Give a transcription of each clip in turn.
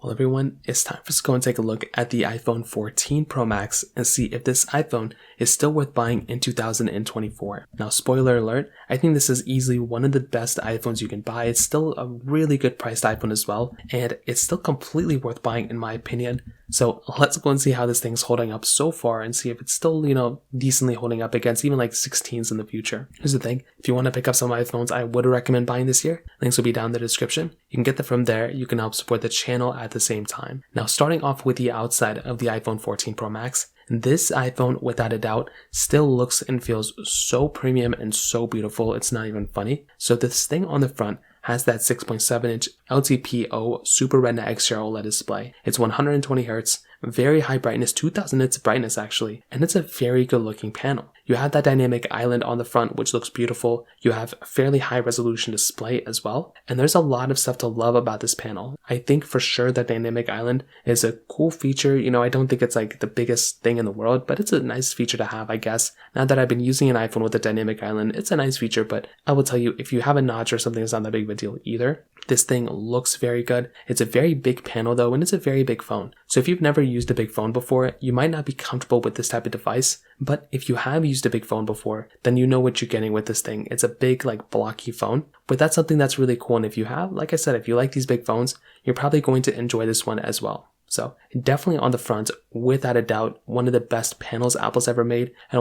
Well, everyone, it's time for us to go and take a look at the iPhone 14 Pro Max and see if this iPhone is still worth buying in 2024. Now, spoiler alert, I think this is easily one of the best iPhones you can buy. It's still a really good priced iPhone as well, and it's still completely worth buying in my opinion. So let's go and see how this thing's holding up so far and see if it's still, decently holding up against even like 16s in the future. Here's the thing, if you want to pick up some iPhones I would recommend buying this year, links will be down in the description. You can get them from there. You can help support the channel at the same time. Now, starting off with the outside of the iPhone 14 Pro Max, this iPhone, without a doubt, still looks and feels so premium and so beautiful, it's not even funny. So this thing on the front has that 6.7-inch LTPO Super Retina XDR OLED display. It's 120Hz, very high brightness, 2000 nits brightness actually, and it's a very good looking panel. You have that dynamic island on the front, which looks beautiful. You have a fairly high resolution display as well, and there's a lot of stuff to love about this panel. I think for sure that dynamic island is a cool feature. I don't think it's like the biggest thing in the world, but it's a nice feature to have, I guess. Now that I've been using an iPhone with a dynamic island, it's a nice feature, but I will tell you, if you have a notch or something, it's not that big of a deal either. This thing looks very good. It's a very big panel though, and it's a very big phone. So if you've never used a big phone before, you might not be comfortable with this type of device, but if you have used a big phone before, then you know what you're getting with this thing. It's a big, blocky phone, but that's something that's really cool. And if you have, like I said, if you like these big phones, you're probably going to enjoy this one as well. So definitely on the front, without a doubt, one of the best panels Apple's ever made, and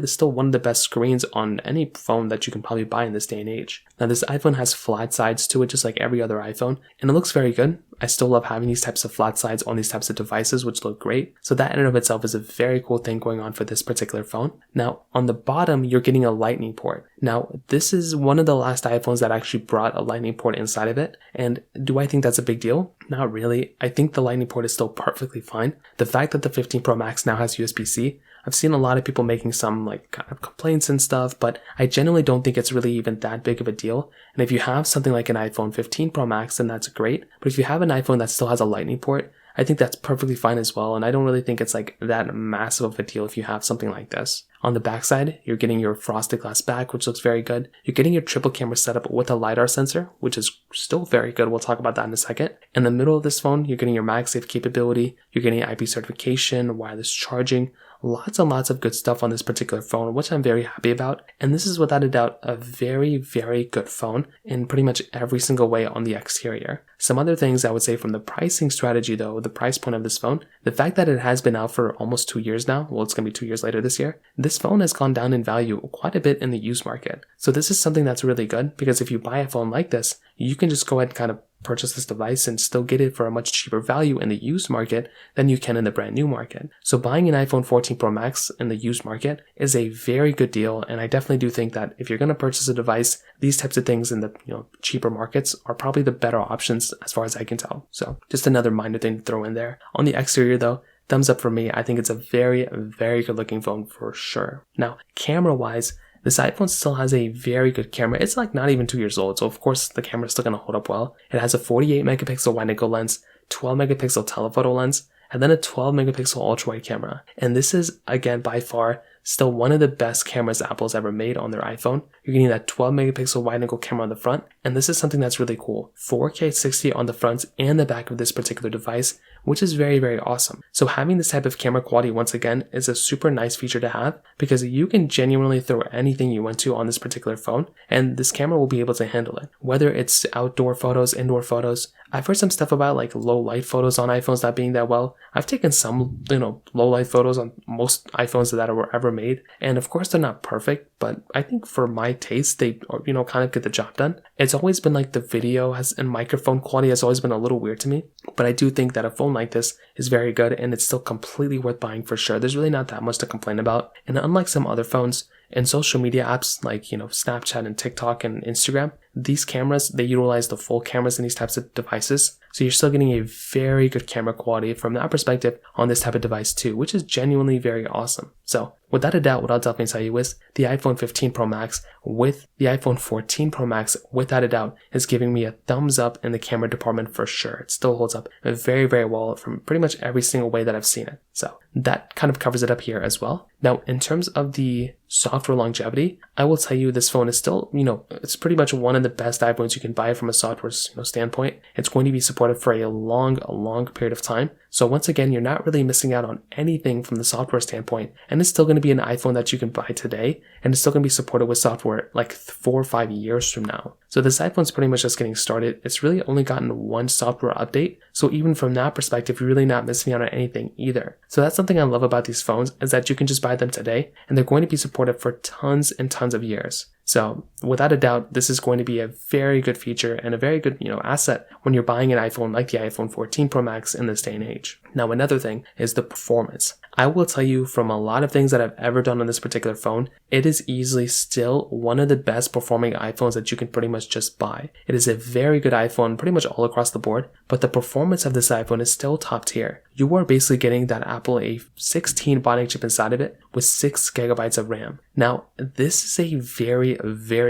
still one of the best screens on any phone that you can probably buy in this day and age. Now this iPhone has flat sides to it, just like every other iPhone, and it looks very good. I still love having these types of flat sides on these types of devices, which look great. So that in and of itself is a very cool thing going on for this particular phone. Now on the bottom, you're getting a lightning port. Now this is one of the last iPhones that actually brought a lightning port inside of it. And do I think that's a big deal? Not really. I think the lightning port is still perfectly fine. The fact that the 15 Pro Max now has USB-C, I've seen a lot of people making some kind of complaints and stuff, but I genuinely don't think it's really even that big of a deal. And if you have something like an iPhone 15 Pro Max, then that's great. But if you have an iPhone that still has a lightning port, I think that's perfectly fine as well. And I don't really think it's that massive of a deal if you have something like this. On the backside, you're getting your frosted glass back, which looks very good. You're getting your triple camera setup with a LiDAR sensor, which is still very good. We'll talk about that in a second. In the middle of this phone, you're getting your MagSafe capability. You're getting IP certification, wireless charging, lots and lots of good stuff on this particular phone, which I'm very happy about. And this is without a doubt a very, very good phone in pretty much every single way on the exterior. Some other things I would say from the pricing strategy though, the price point of this phone, the fact that it has been out for almost 2 years now, well, it's going to be 2 years later this year, this phone has gone down in value quite a bit in the used market. So this is something that's really good, because if you buy a phone like this, you can just go ahead and kind of purchase this device and still get it for a much cheaper value in the used market than you can in the brand new market. So buying an iPhone 14 Pro Max in the used market is a very good deal, and I definitely do think that if you're going to purchase a device, these types of things in the cheaper markets are probably the better options as far as I can tell. So just another minor thing to throw in there. On the exterior though, thumbs up for me. I think it's a very, very good looking phone for sure. Now, camera wise, this iPhone still has a very good camera. It's not even 2 years old, so of course the camera is still going to hold up well. It has a 48 megapixel wide angle lens, 12 megapixel telephoto lens, and then a 12 megapixel ultra wide camera. And this is, again, by far still one of the best cameras Apple's ever made on their iPhone. You're getting that 12 megapixel wide angle camera on the front, and this is something that's really cool. 4K 60 on the front and the back of this particular device, which is very, very awesome. So having this type of camera quality, once again, is a super nice feature to have, because you can genuinely throw anything you want to on this particular phone, and this camera will be able to handle it. Whether it's outdoor photos, indoor photos, I've heard some stuff about low light photos on iPhones not being that well. I've taken some, low light photos on most iPhones that were ever made, and of course they're not perfect, but I think for my taste, they, kind of get the job done. It's always been the video and microphone quality has always been a little weird to me, but I do think that a phone like this is very good, and it's still completely worth buying for sure. There's really not that much to complain about, and unlike some other phones and social media apps like Snapchat and TikTok and Instagram, these cameras, they utilize the full cameras in these types of devices, so you're still getting a very good camera quality from that perspective on this type of device too, which is genuinely very awesome. So without a doubt, what I'll definitely tell you is the iPhone 15 Pro Max with the iPhone 14 Pro Max, without a doubt, is giving me a thumbs up in the camera department for sure. It still holds up very, very well from pretty much every single way that I've seen it. So that kind of covers it up here as well. Now, in terms of the software longevity, I will tell you this phone is still, it's pretty much one of the best iPhones you can buy from a software standpoint. It's going to be supported for a long period of time. So once again, you're not really missing out on anything from the software standpoint, and it's still going to be an iPhone that you can buy today, and it's still going to be supported with software like 4 or 5 years from now. So this iPhone's pretty much just getting started. It's really only gotten one software update, so even from that perspective, you're really not missing out on anything either. So that's something I love about these phones, is that you can just buy them today, and they're going to be supported for tons and tons of years. So without a doubt, this is going to be a very good feature and a very good, asset when you're buying an iPhone like the iPhone 14 Pro Max in this day and age. Now, another thing is the performance. I will tell you from a lot of things that I've ever done on this particular phone, it is easily still one of the best performing iPhones that you can pretty much just buy. It is a very good iPhone pretty much all across the board, but the performance of this iPhone is still top tier. You are basically getting that Apple A16 Bionic chip inside of it with 6 gigabytes of RAM. Now, this is a very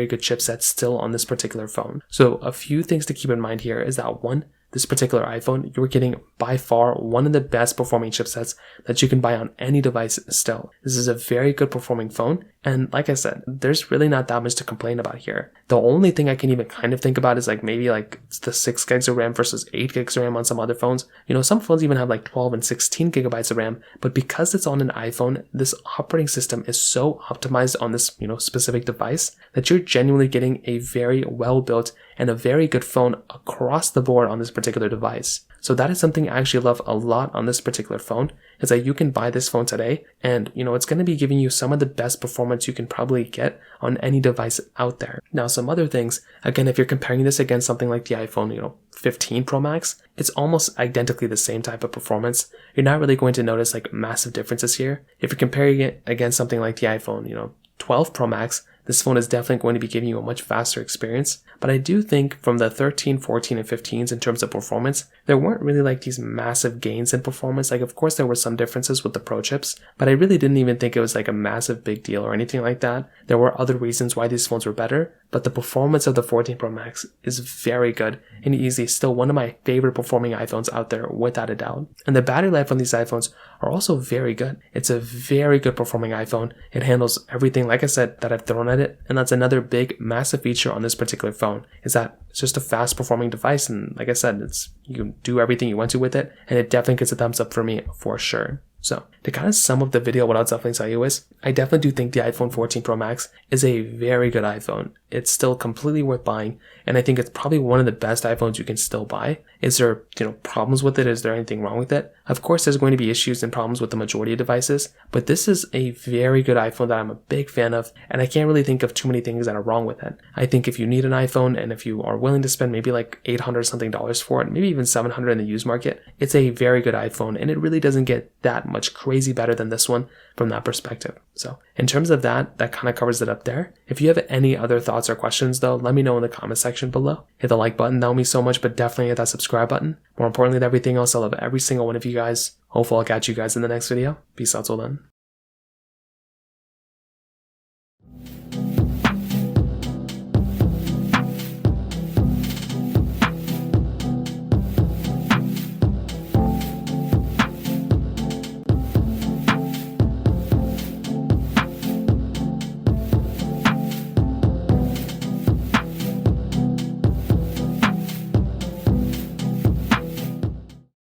good chipset still on this particular phone. So a few things to keep in mind here is that one, this particular iPhone, you're getting by far one of the best performing chipsets that you can buy on any device still. This is a very good performing phone, and like I said, there's really not that much to complain about here. The only thing I can even kind of think about is maybe the 6 gigs of RAM versus 8 gigs of RAM on some other phones. Some phones even have 12 and 16 gigabytes of RAM, but because it's on an iPhone, this operating system is so optimized on this, specific device that you're genuinely getting a very well built and a very good phone across the board on this particular device. So that is something I actually love a lot on this particular phone, is that you can buy this phone today and, it's going to be giving you some of the best performance you can probably get on any device out there. Now, some other things, again, if you're comparing this against something like the iPhone, 15 Pro Max, it's almost identically the same type of performance. You're not really going to notice massive differences here. If you're comparing it against something like the iPhone, 12 Pro Max, this phone is definitely going to be giving you a much faster experience. But I do think from the 13, 14, and 15s in terms of performance, there weren't really these massive gains in performance. Of course, there were some differences with the Pro chips, but I really didn't even think it was a massive big deal or anything like that. There were other reasons why these phones were better, but the performance of the 14 Pro Max is very good and easily still one of my favorite performing iPhones out there without a doubt. And the battery life on these iPhones are also very good. It's a very good performing iPhone. It handles everything, like I said, that I've thrown at it, and that's another big, massive feature on this particular phone, is that it's just a fast performing device, and like I said, you can do everything you want to with it, and it definitely gets a thumbs up for me for sure. So to kind of sum up the video, what I'll definitely tell you is, I definitely do think the iPhone 14 Pro Max is a very good iPhone. It's still completely worth buying, and I think it's probably one of the best iPhones you can still buy. Is there, problems with it? Is there anything wrong with it? Of course, there's going to be issues and problems with the majority of devices, but this is a very good iPhone that I'm a big fan of, and I can't really think of too many things that are wrong with it. I think if you need an iPhone, and if you are willing to spend maybe $800 something for it, maybe even $700 in the used market, it's a very good iPhone, and it really doesn't get that much crazy better than this one from that perspective. So in terms of that kind of covers it up there. If you have any other thoughts or questions though, let me know in the comment section below. Hit the like button, that would mean so much, but definitely hit that subscribe button. More importantly than everything else, I love every single one of you guys. Hopefully I'll catch you guys in the next video. Peace out till then.